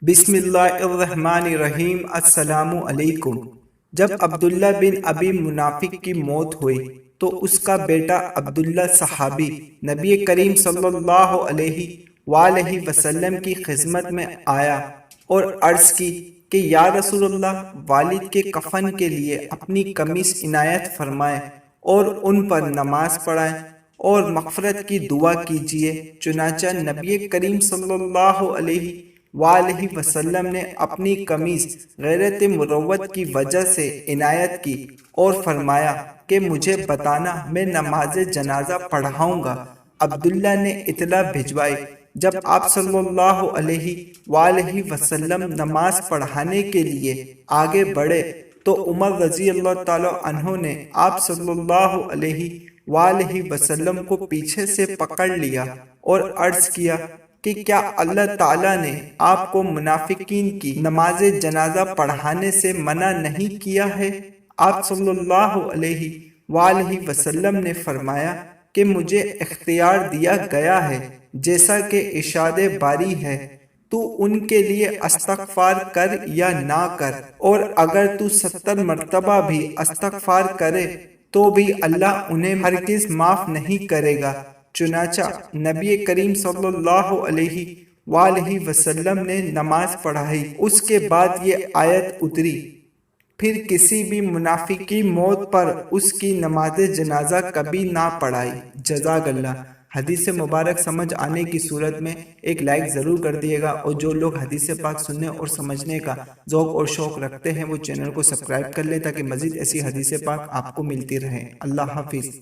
بسم اللہ الرحمن الرحیم۔ السلام علیکم۔ جب عبداللہ بن ابی منافق کی موت ہوئی تو اس کا بیٹا عبداللہ صحابی نبی کریم صلی اللہ علیہ وآلہ وسلم کی خدمت میں آیا اور عرض کی کہ یا رسول اللہ، والد کے کفن کے لیے اپنی قمیص عنایت فرمائیں اور ان پر نماز پڑھائیں اور مغفرت کی دعا کیجیے۔ چنانچہ نبی کریم صلی اللہ علیہ وآلہ وسلم نے اپنی قمیص غیرت مروت کی وجہ سے عنایت کی اور فرمایا کہ مجھے بتانا، میں نماز جنازہ پڑھاؤں گا۔ عبداللہ نے اطلاع بھجوائی۔ جب آپ صلی اللہ علیہ وآلہ وسلم نماز پڑھانے کے لیے آگے بڑھے تو عمر رضی اللہ تعالی عنہ نے آپ صلی اللہ علیہ وآلہ وسلم کو پیچھے سے پکڑ لیا اور عرض کیا کہ کیا اللہ تعالیٰ نے آپ کو منافقین کی نماز جنازہ پڑھانے سے منع نہیں کیا ہے؟ آپ صلی اللہ علیہ وآلہ وسلم نے فرمایا کہ مجھے اختیار دیا گیا ہے، جیسا کہ ارشاد باری ہے، تو ان کے لیے استغفار کر یا نہ کر، اور اگر تو 70 مرتبہ بھی استغفار کرے تو بھی اللہ انہیں ہرگز معاف نہیں کرے گا۔ چنانچہ نبی کریم صلی اللہ علیہ وآلہ وسلم نے نماز پڑھائی۔ اس کے بعد یہ آیت اتری، پھر کسی بھی منافق کی موت پر اس کی نماز جنازہ کبھی نہ پڑھائی۔ جزاک اللہ۔ حدیث مبارک سمجھ آنے کی صورت میں ایک لائک ضرور کر دیے گا، اور جو لوگ حدیث پاک سننے اور سمجھنے کا ذوق اور شوق رکھتے ہیں وہ چینل کو سبسکرائب کر لیں تاکہ مزید ایسی حدیث پاک آپ کو ملتی رہیں۔ اللہ حافظ۔